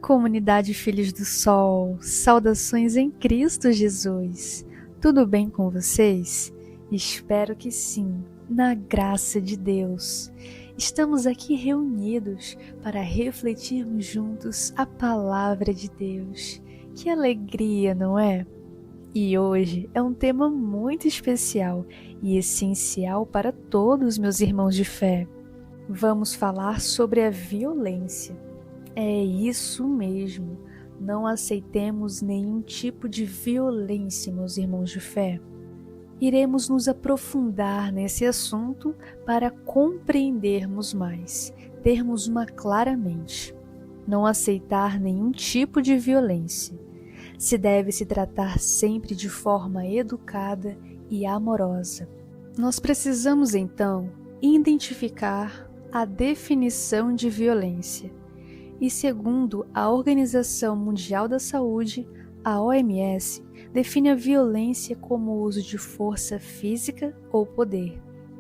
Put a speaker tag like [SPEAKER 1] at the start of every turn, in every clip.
[SPEAKER 1] Comunidade Filhos do Sol, saudações em Cristo Jesus. Tudo bem com vocês? Espero que sim, na graça de Deus. Estamos aqui reunidos para refletirmos juntos a palavra de Deus. Que alegria, não é? E hoje é um tema muito especial e essencial para todos meus irmãos de fé. Vamos falar sobre a violência. É isso mesmo, não aceitemos nenhum tipo de violência, meus irmãos de fé. Iremos nos aprofundar nesse assunto para compreendermos mais, termos uma clara mente. Não aceitar nenhum tipo de violência. Se deve se tratar sempre de forma educada e amorosa. Nós precisamos então identificar a definição de violência. E segundo a Organização Mundial da Saúde, a OMS, define a violência como o uso de força física ou poder,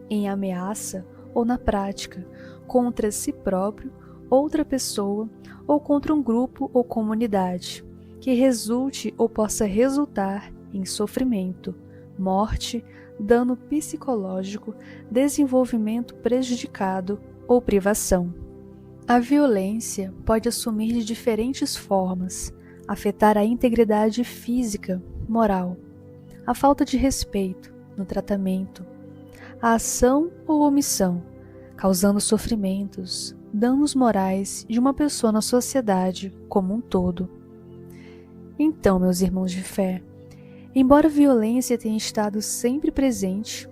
[SPEAKER 1] em ameaça ou na prática, contra si próprio, outra pessoa ou contra um grupo ou comunidade, que resulte ou possa resultar em sofrimento, morte, dano psicológico, desenvolvimento prejudicado ou privação. A violência pode assumir de diferentes formas, afetar a integridade física, moral, a falta de respeito no tratamento, a ação ou omissão, causando sofrimentos, danos morais de uma pessoa na sociedade como um todo. Então, meus irmãos de fé, embora a violência tenha estado sempre presente,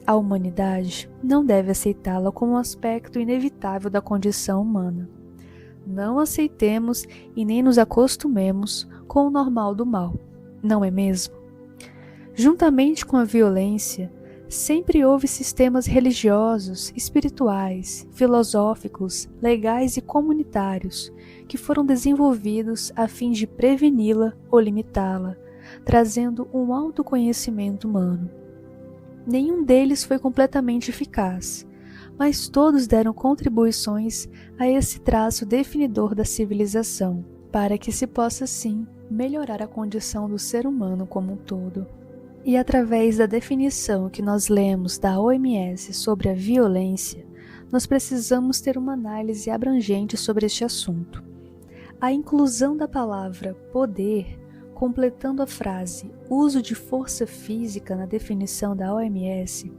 [SPEAKER 1] a humanidade não deve aceitá-la como um aspecto inevitável da condição humana. Não aceitemos e nem nos acostumemos com o normal do mal, não é mesmo? Juntamente com a violência, sempre houve sistemas religiosos, espirituais, filosóficos, legais e comunitários que foram desenvolvidos a fim de preveni-la ou limitá-la, trazendo um autoconhecimento humano. Nenhum deles foi completamente eficaz, mas todos deram contribuições a esse traço definidor da civilização, para que se possa, assim, melhorar a condição do ser humano como um todo. E através da definição que nós lemos da OMS sobre a violência, nós precisamos ter uma análise abrangente sobre este assunto. A inclusão da palavra poder, completando a frase uso de força física na definição da OMS,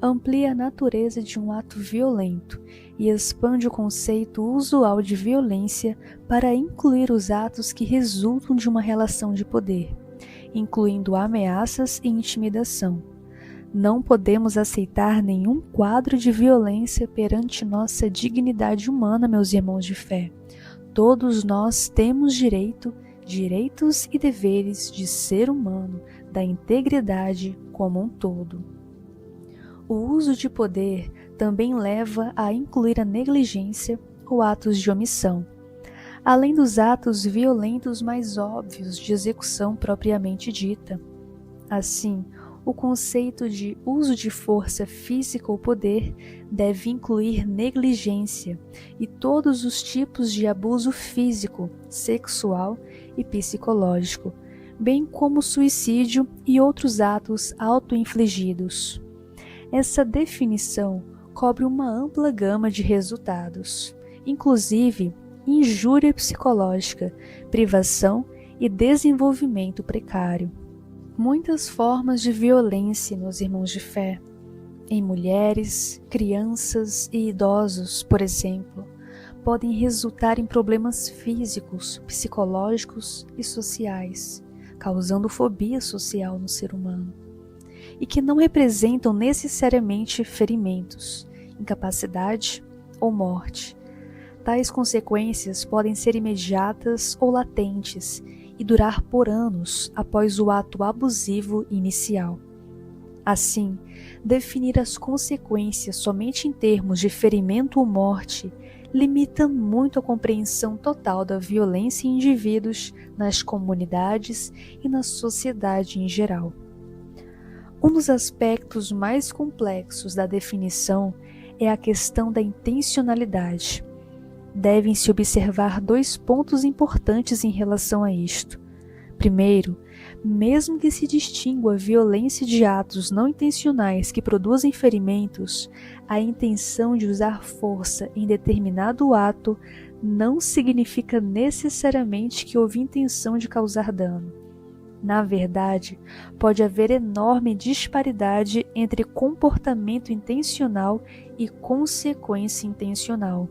[SPEAKER 1] amplia a natureza de um ato violento e expande o conceito usual de violência para incluir os atos que resultam de uma relação de poder, incluindo ameaças e intimidação. Não podemos aceitar nenhum quadro de violência perante nossa dignidade humana, meus irmãos de fé. Todos nós temos direitos e deveres de ser humano, da integridade como um todo. O uso de poder também leva a incluir a negligência ou atos de omissão, além dos atos violentos mais óbvios de execução propriamente dita. Assim, o conceito de uso de força física ou poder deve incluir negligência e todos os tipos de abuso físico, sexual e psicológico, bem como suicídio e outros atos auto-infligidos. Essa definição cobre uma ampla gama de resultados, inclusive injúria psicológica, privação e desenvolvimento precário. Muitas formas de violência, meus irmãos de fé, em mulheres, crianças e idosos, por exemplo, podem resultar em problemas físicos, psicológicos e sociais, causando fobia social no ser humano, e que não representam necessariamente ferimentos, incapacidade ou morte. Tais consequências podem ser imediatas ou latentes e durar por anos após o ato abusivo inicial. Assim, definir as consequências somente em termos de ferimento ou morte limita muito a compreensão total da violência em indivíduos, nas comunidades e na sociedade em geral. Um dos aspectos mais complexos da definição é a questão da intencionalidade. devem-se observar 2 pontos importantes em relação a isto. Primeiro, mesmo que se distingua a violência de atos não intencionais que produzem ferimentos, a intenção de usar força em determinado ato não significa necessariamente que houve intenção de causar dano. Na verdade, pode haver enorme disparidade entre comportamento intencional e consequência intencional.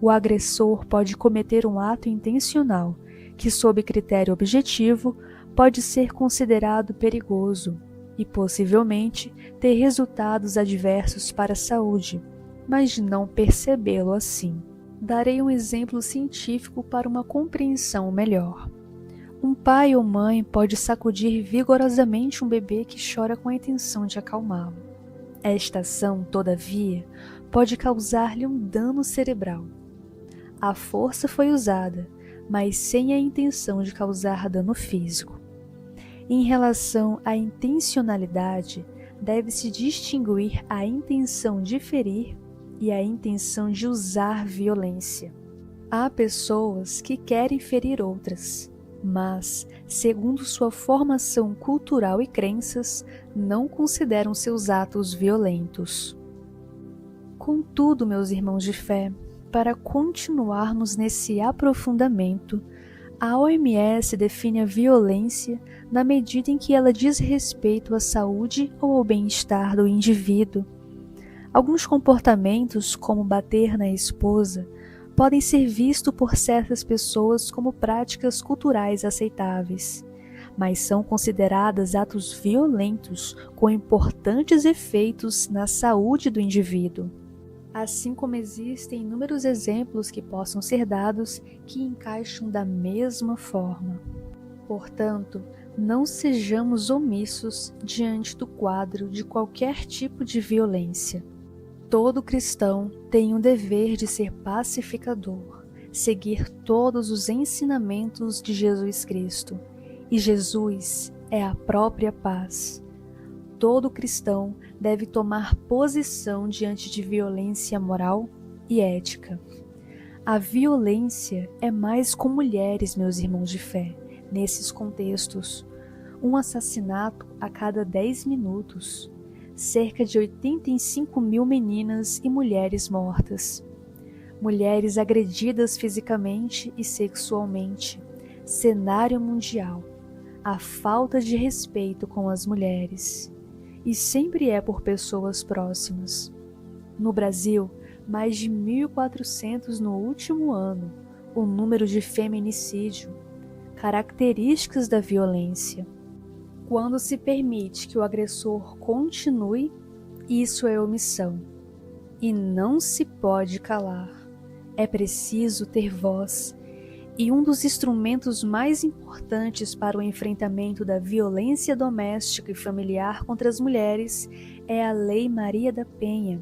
[SPEAKER 1] O agressor pode cometer um ato intencional, que, sob critério objetivo, pode ser considerado perigoso e, possivelmente, ter resultados adversos para a saúde, mas não percebê-lo assim. Darei um exemplo científico para uma compreensão melhor. Um pai ou mãe pode sacudir vigorosamente um bebê que chora com a intenção de acalmá-lo. Esta ação, todavia, pode causar-lhe um dano cerebral. A força foi usada, mas sem a intenção de causar dano físico. Em relação à intencionalidade, deve-se distinguir a intenção de ferir e a intenção de usar violência. Há pessoas que querem ferir outras, mas, segundo sua formação cultural e crenças, não consideram seus atos violentos. Contudo, meus irmãos de fé, para continuarmos nesse aprofundamento, a OMS define a violência na medida em que ela diz respeito à saúde ou ao bem-estar do indivíduo. Alguns comportamentos, como bater na esposa, podem ser vistos por certas pessoas como práticas culturais aceitáveis, mas são consideradas atos violentos com importantes efeitos na saúde do indivíduo. Assim como existem inúmeros exemplos que possam ser dados que encaixam da mesma forma. Portanto, não sejamos omissos diante do quadro de qualquer tipo de violência. Todo cristão tem o dever de ser pacificador, seguir todos os ensinamentos de Jesus Cristo, e Jesus é a própria paz. Todo cristão deve tomar posição diante de violência moral e ética. A violência é mais com mulheres, meus irmãos de fé, nesses contextos. Um assassinato a cada 10 minutos. Cerca de 85 mil meninas e mulheres mortas. Mulheres agredidas fisicamente e sexualmente. Cenário mundial. A falta de respeito com as mulheres. E sempre é por pessoas próximas. No Brasil, mais de 1.400 no último ano, o número de feminicídio. Características da violência. Quando se permite que o agressor continue, isso é omissão. E não se pode calar. É preciso ter voz. E um dos instrumentos mais importantes para o enfrentamento da violência doméstica e familiar contra as mulheres é a Lei Maria da Penha.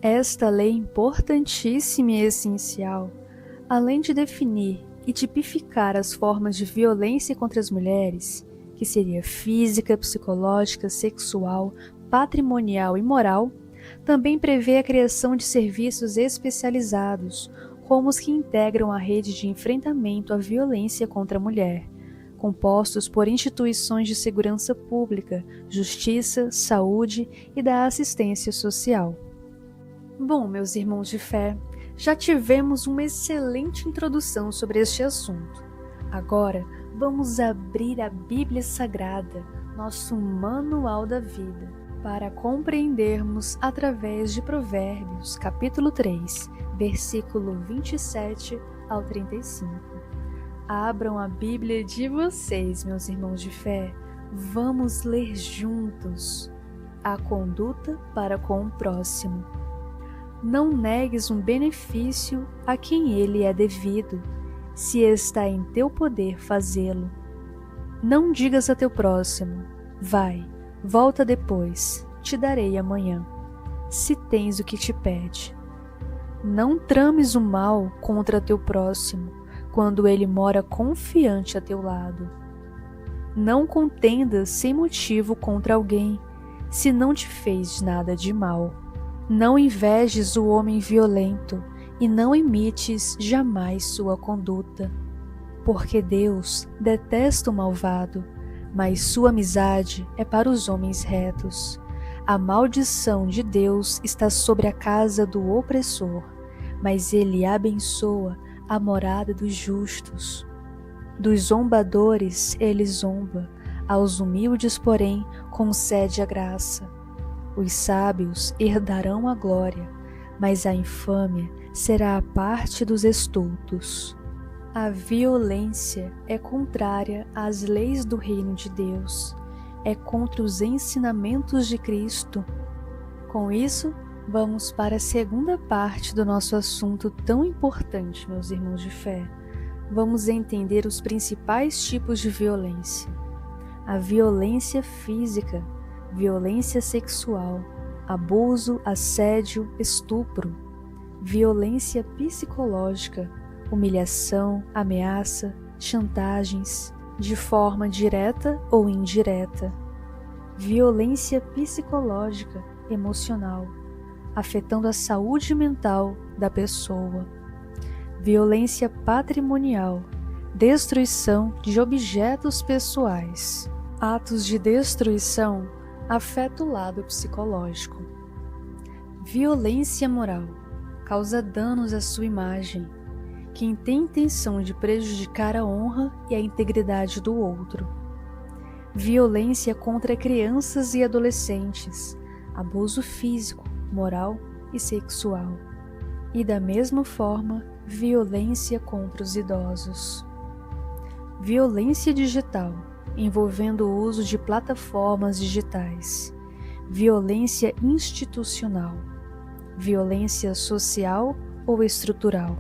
[SPEAKER 1] Esta lei importantíssima e essencial, além de definir e tipificar as formas de violência contra as mulheres, que seria física, psicológica, sexual, patrimonial e moral, também prevê a criação de serviços especializados, como os que integram a rede de enfrentamento à violência contra a mulher, compostos por instituições de segurança pública, justiça, saúde e da assistência social. Bom, meus irmãos de fé, já tivemos uma excelente introdução sobre este assunto. Agora, vamos abrir a Bíblia Sagrada, nosso manual da vida, para compreendermos através de Provérbios, capítulo 3, versículo 27 ao 35. Abram a Bíblia de vocês, meus irmãos de fé. Vamos ler juntos. A conduta para com o próximo. Não negues um benefício a quem ele é devido, se está em teu poder fazê-lo. Não digas a teu próximo, vai, volta depois, te darei amanhã, se tens o que te pede. Não trames o mal contra teu próximo, quando ele mora confiante a teu lado. Não contendas sem motivo contra alguém, se não te fez nada de mal. Não invejes o homem violento, e não imites jamais sua conduta, porque Deus detesta o malvado, mas sua amizade é para os homens retos. A maldição de Deus está sobre a casa do opressor, mas ele abençoa a morada dos justos. Dos zombadores ele zomba, aos humildes, porém, concede a graça. Os sábios herdarão a glória, mas a infâmia será a parte dos estultos. A violência é contrária às leis do reino de Deus, é contra os ensinamentos de Cristo. Com isso, vamos para a segunda parte do nosso assunto tão importante, meus irmãos de fé. Vamos entender os principais tipos de violência. A violência física, violência sexual, abuso, assédio, estupro. Violência psicológica, humilhação, ameaça, chantagens, de forma direta ou indireta. Violência psicológica, emocional, afetando a saúde mental da pessoa. Violência patrimonial, destruição de objetos pessoais. Atos de destruição afetam o lado psicológico. Violência moral, causa danos à sua imagem. Quem tem intenção de prejudicar a honra e a integridade do outro. Violência contra crianças e adolescentes, abuso físico, moral e sexual. E da mesma forma, violência contra os idosos. Violência digital, envolvendo o uso de plataformas digitais. Violência institucional. Violência social ou estrutural.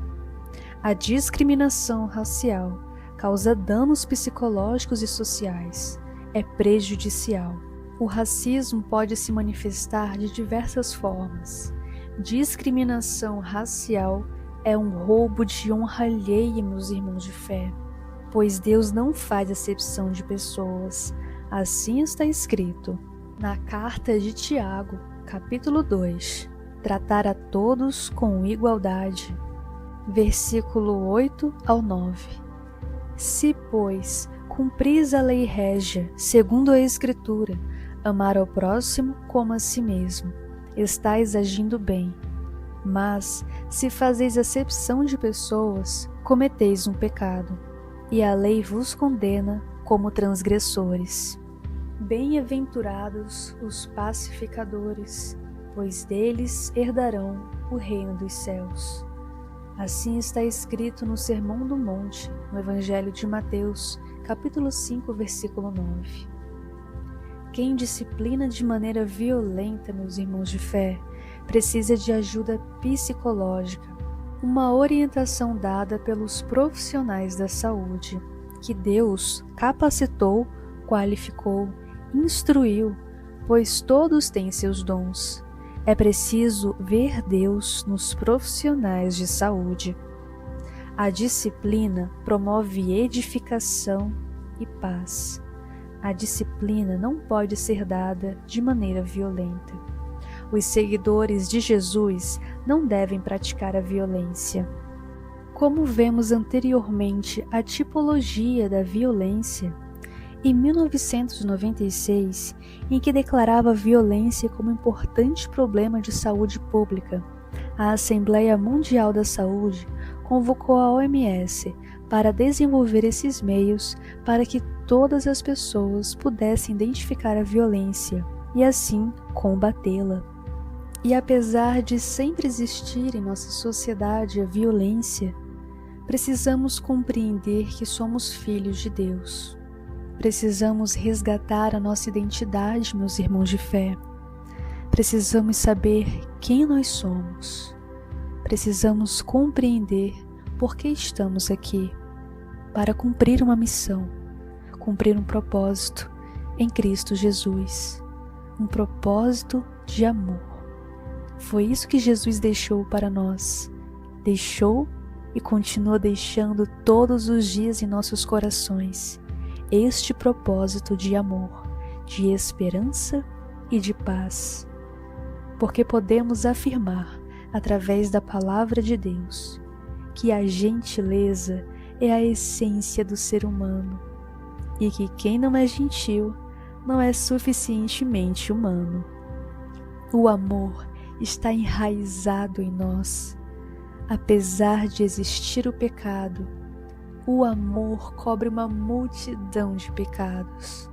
[SPEAKER 1] A discriminação racial causa danos psicológicos e sociais, é prejudicial. O racismo pode se manifestar de diversas formas. Discriminação racial é um roubo de honra alheia, meus irmãos de fé, pois Deus não faz acepção de pessoas. Assim está escrito na carta de Tiago, capítulo 2, tratar a todos com igualdade. Versículo 8 ao 9. Se, pois, cumpris a lei régia, segundo a Escritura, amar ao próximo como a si mesmo, estais agindo bem. Mas, se fazeis acepção de pessoas, cometeis um pecado, e a lei vos condena como transgressores. Bem-aventurados os pacificadores, pois deles herdarão o reino dos céus. Assim está escrito no Sermão do Monte, no Evangelho de Mateus, capítulo 5, versículo 9. Quem disciplina de maneira violenta, meus irmãos de fé, precisa de ajuda psicológica, uma orientação dada pelos profissionais da saúde, que Deus capacitou, qualificou, instruiu, pois todos têm seus dons. É preciso ver Deus nos profissionais de saúde. A disciplina promove edificação e paz. A disciplina não pode ser dada de maneira violenta. Os seguidores de Jesus não devem praticar a violência. Como vemos anteriormente a tipologia da violência, em 1996, em que declarava a violência como importante problema de saúde pública, a Assembleia Mundial da Saúde convocou a OMS para desenvolver esses meios para que todas as pessoas pudessem identificar a violência e assim combatê-la. E apesar de sempre existir em nossa sociedade a violência, precisamos compreender que somos filhos de Deus. Precisamos resgatar a nossa identidade, meus irmãos de fé. Precisamos saber quem nós somos. Precisamos compreender por que estamos aqui, para cumprir uma missão, cumprir um propósito em Cristo Jesus, um propósito de amor. Foi isso que Jesus deixou para nós. Deixou e continua deixando todos os dias em nossos corações. Este propósito de amor, de esperança e de paz, porque podemos afirmar, através da palavra de Deus, que a gentileza é a essência do ser humano e que quem não é gentil não é suficientemente humano. O amor está enraizado em nós. Apesar de existir o pecado, o amor cobre uma multidão de pecados.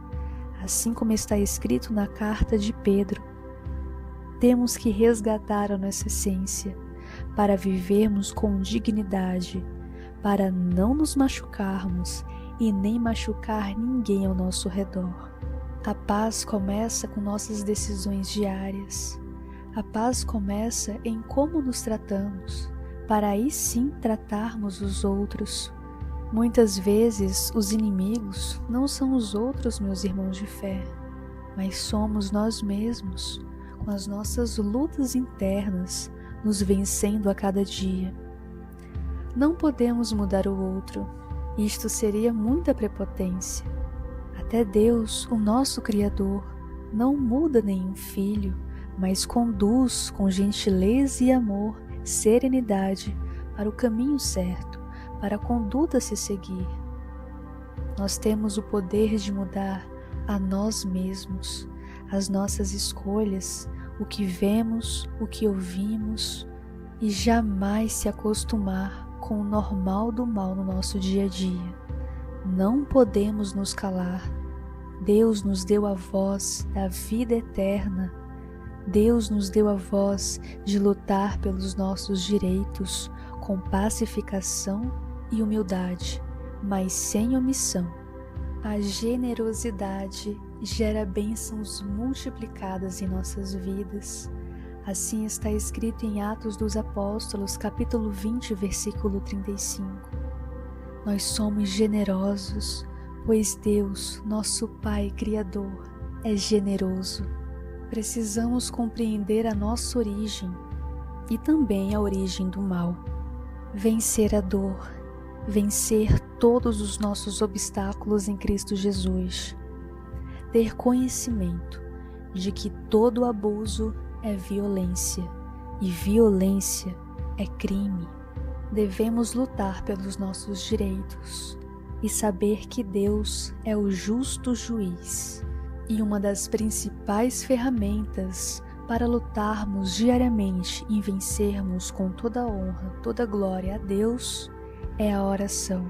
[SPEAKER 1] Assim como está escrito na carta de Pedro, temos que resgatar a nossa essência para vivermos com dignidade, para não nos machucarmos e nem machucar ninguém ao nosso redor. A paz começa com nossas decisões diárias. A paz começa em como nos tratamos, para aí sim tratarmos os outros. Muitas vezes os inimigos não são os outros, meus irmãos de fé, mas somos nós mesmos, com as nossas lutas internas, nos vencendo a cada dia. Não podemos mudar o outro, isto seria muita prepotência. Até Deus, o nosso Criador, não muda nenhum filho, mas conduz com gentileza e amor, serenidade, para o caminho certo, para a conduta a se seguir. Nós temos o poder de mudar a nós mesmos, as nossas escolhas, o que vemos, o que ouvimos, e jamais se acostumar com o normal do mal no nosso dia a dia. Não podemos nos calar. Deus nos deu a voz da vida eterna. Deus nos deu a voz de lutar pelos nossos direitos com pacificação e humildade, mas sem omissão. A generosidade gera bênçãos multiplicadas em nossas vidas. Assim está escrito em Atos dos Apóstolos, capítulo 20, versículo 35. Nós somos generosos, pois Deus, nosso Pai Criador, é generoso. Precisamos compreender a nossa origem e também a origem do mal. Vencer a dor, vencer todos os nossos obstáculos em Cristo Jesus. Ter conhecimento de que todo abuso é violência e violência é crime. Devemos lutar pelos nossos direitos e saber que Deus é o justo juiz. E uma das principais ferramentas para lutarmos diariamente e vencermos com toda a honra, toda a glória a Deus é a oração.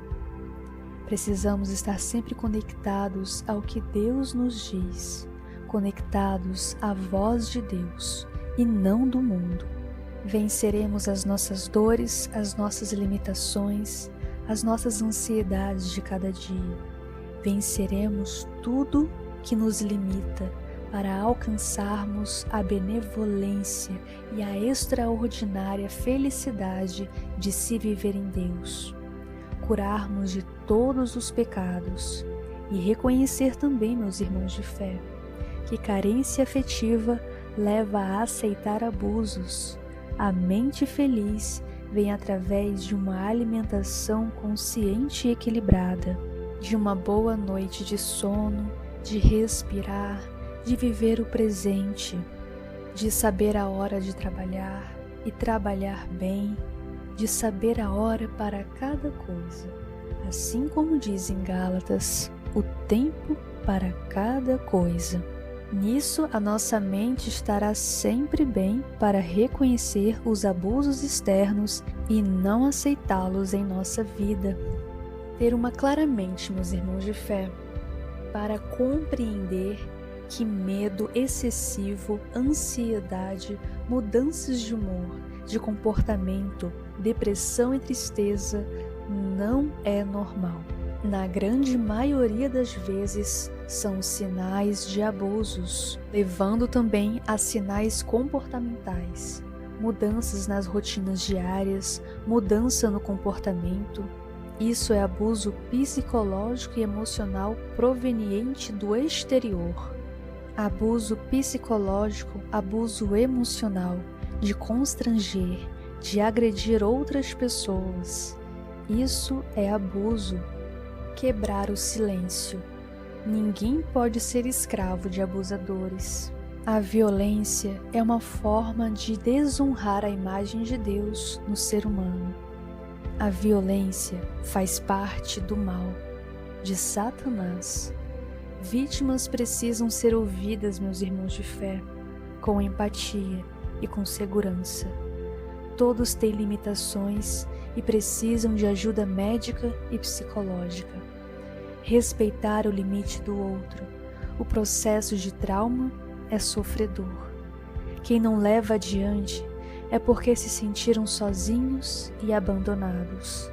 [SPEAKER 1] Precisamos estar sempre conectados ao que Deus nos diz, conectados à voz de Deus e não do mundo. Venceremos as nossas dores, as nossas limitações, as nossas ansiedades de cada dia. Venceremos tudo que nos limita para alcançarmos a benevolência e a extraordinária felicidade de se viver em Deus. Curarmos de todos os pecados e reconhecer também, meus irmãos de fé, que carência afetiva leva a aceitar abusos. A mente feliz vem através de uma alimentação consciente e equilibrada, de uma boa noite de sono, de respirar, de viver o presente, de saber a hora de trabalhar e trabalhar bem, de saber a hora para cada coisa, assim como diz em Gálatas, o tempo para cada coisa. Nisso, a nossa mente estará sempre bem para reconhecer os abusos externos e não aceitá-los em nossa vida. Ter uma clara mente, meus irmãos de fé, para compreender que medo excessivo, ansiedade, mudanças de humor, de comportamento, depressão e tristeza não é normal. Na grande maioria das vezes, são sinais de abusos, levando também a sinais comportamentais, mudanças nas rotinas diárias, mudança no comportamento. Isso é abuso psicológico e emocional proveniente do exterior. Abuso psicológico, abuso emocional, de constranger, de agredir outras pessoas. Isso é abuso. Quebrar o silêncio. Ninguém pode ser escravo de abusadores. A violência é uma forma de desonrar a imagem de Deus no ser humano. A violência faz parte do mal, de Satanás. Vítimas precisam ser ouvidas, meus irmãos de fé, com empatia e com segurança. Todos têm limitações e precisam de ajuda médica e psicológica. Respeitar o limite do outro. O processo de trauma é sofredor. Quem não leva adiante é porque se sentiram sozinhos e abandonados.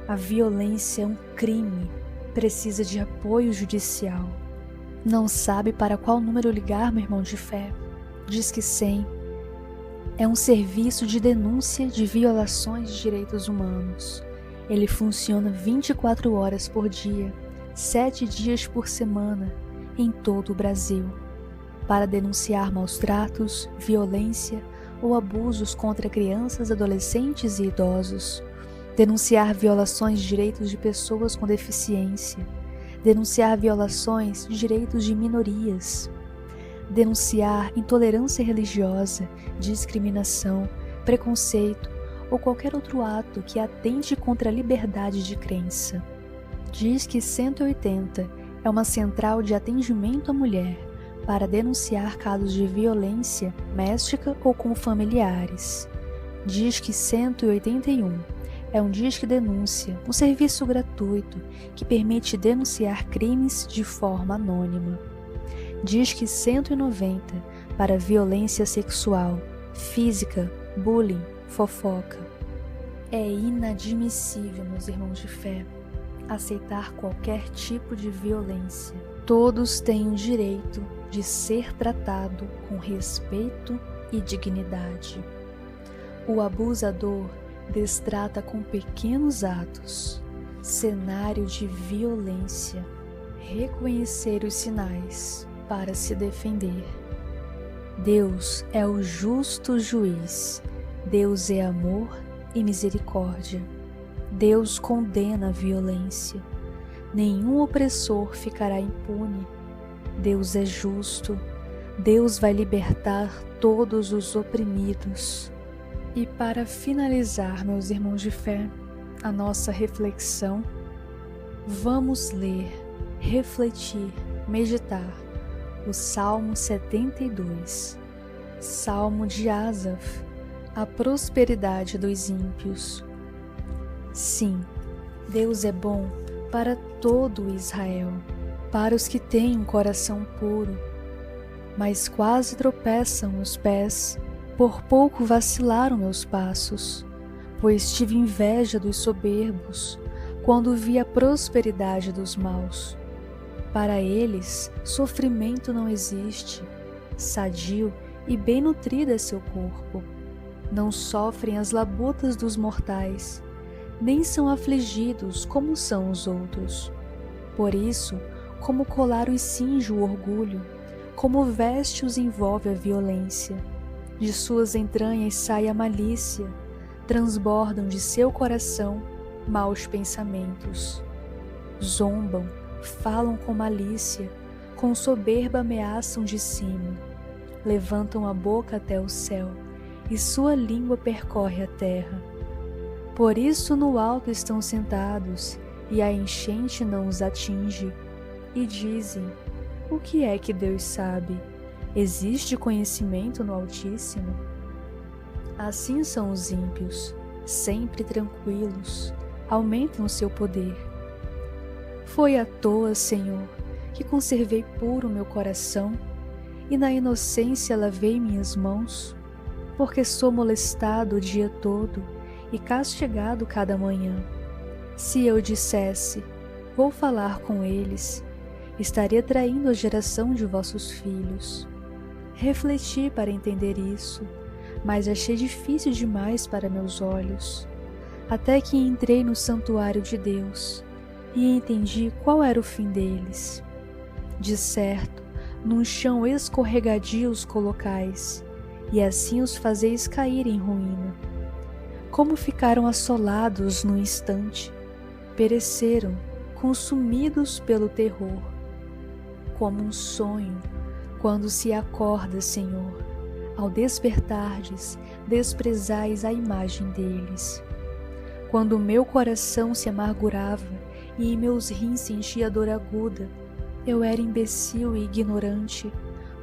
[SPEAKER 1] A violência é um crime, precisa de apoio judicial. Não sabe para qual número ligar, meu irmão de fé? Disque 100. É um serviço de denúncia de violações de direitos humanos. Ele funciona 24 horas por dia, 7 dias por semana, em todo o Brasil, para denunciar maus-tratos, violência ou abusos contra crianças, adolescentes e idosos, denunciar violações de direitos de pessoas com deficiência, denunciar violações de direitos de minorias, denunciar intolerância religiosa, discriminação, preconceito ou qualquer outro ato que atente contra a liberdade de crença. Disque 180 é uma central de atendimento à mulher para denunciar casos de violência doméstica ou com familiares. Disque 181 é um disque denúncia, um serviço gratuito que permite denunciar crimes de forma anônima. Disque 190 para violência sexual, física, bullying, fofoca. É inadmissível, meus irmãos de fé, aceitar qualquer tipo de violência. Todos têm o direito de ser tratado com respeito e dignidade. O abusador destrata com pequenos atos, cenário de violência, reconhecer os sinais para se defender. Deus é o justo juiz, Deus é amor e misericórdia. Deus condena a violência. Nenhum opressor ficará impune. Deus é justo. Deus vai libertar todos os oprimidos. E para finalizar, meus irmãos de fé, a nossa reflexão, vamos ler, refletir, meditar o Salmo 72, Salmo de Asaf, a prosperidade dos ímpios. Sim, Deus é bom para todo Israel, para os que têm um coração puro, mas quase tropeçam os pés, por pouco vacilaram meus passos, pois tive inveja dos soberbos, quando vi a prosperidade dos maus. Para eles, sofrimento não existe, sadio e bem nutrido é seu corpo. Não sofrem as labutas dos mortais, nem são afligidos como são os outros. Por isso, como colar os cinge o orgulho, como veste os envolve a violência. De suas entranhas sai a malícia, transbordam de seu coração maus pensamentos. Zombam, falam com malícia, com soberba ameaçam de cima. Levantam a boca até o céu, e sua língua percorre a terra. Por isso no alto estão sentados, e a enchente não os atinge. E dizem: o que é que Deus sabe? Existe conhecimento no Altíssimo? Assim são os ímpios, sempre tranquilos, aumentam o seu poder. Foi à toa, Senhor, que conservei puro meu coração, e na inocência lavei minhas mãos, porque sou molestado o dia todo, e castigado cada manhã. Se eu dissesse, vou falar com eles, estaria traindo a geração de vossos filhos. Refleti para entender isso, mas achei difícil demais para meus olhos, até que entrei no santuário de Deus e entendi qual era o fim deles. De certo, num chão escorregadio os colocais, e assim os fazeis cair em ruína. Como ficaram assolados no instante, pereceram, consumidos pelo terror. Como um sonho, Quando se acorda, Senhor, ao despertardes, desprezais a imagem deles. Quando o meu coração se amargurava e em meus rins sentia dor aguda, eu era imbecil e ignorante,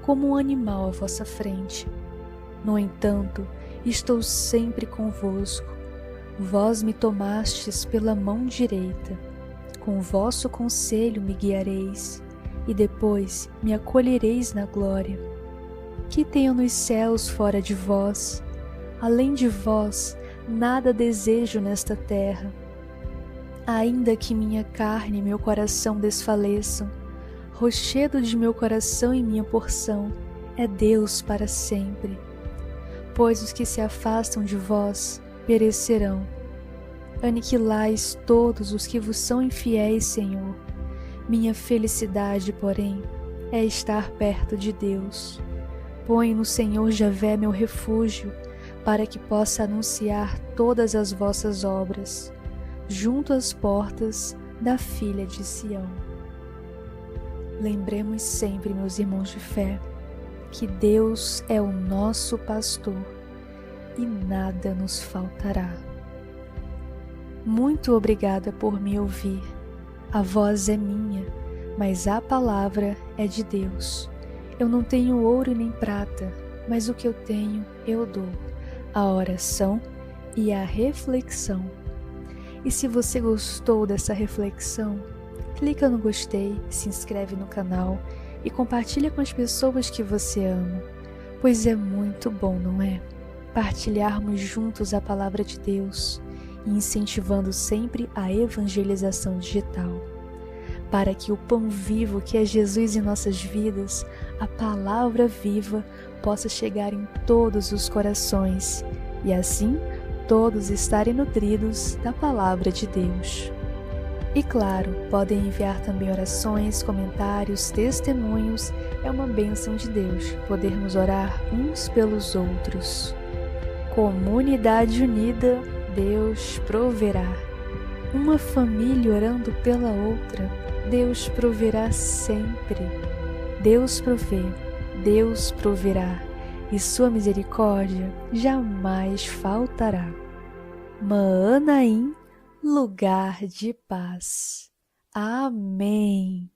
[SPEAKER 1] como um animal à vossa frente. No entanto, estou sempre convosco. Vós me tomastes pela mão direita. Com vosso conselho me guiareis, e depois me acolhereis na glória. Que tenho nos céus fora de vós? Além de vós, nada desejo nesta terra. Ainda que minha carne e meu coração desfaleçam, rochedo de meu coração e minha porção é Deus para sempre. Pois os que se afastam de vós perecerão. Aniquilais todos os que vos são infiéis, Senhor. Minha felicidade, porém, é estar perto de Deus. Põe no Senhor Javé meu refúgio, para que possa anunciar todas as vossas obras, junto às portas da filha de Sião. Lembremos sempre, meus irmãos de fé, que Deus é o nosso pastor e nada nos faltará. Muito obrigada por me ouvir. A voz é minha, mas a palavra é de Deus. Eu não tenho ouro nem prata, mas o que eu tenho eu dou: a oração e a reflexão. E se você gostou dessa reflexão, clica no gostei, se inscreve no canal e compartilha com as pessoas que você ama, pois é muito bom, não é? Partilharmos juntos a palavra de Deus e incentivando sempre a evangelização digital, para que o pão vivo que é Jesus em nossas vidas, a palavra viva, possa chegar em todos os corações e assim todos estarem nutridos da palavra de Deus. E claro, podem enviar também orações, comentários, testemunhos. É uma bênção de Deus podermos orar uns pelos outros. Comunidade unida, Deus proverá. Uma família orando pela outra, Deus proverá sempre. Deus provê, Deus proverá, e sua misericórdia jamais faltará. Maanaim, lugar de paz. Amém.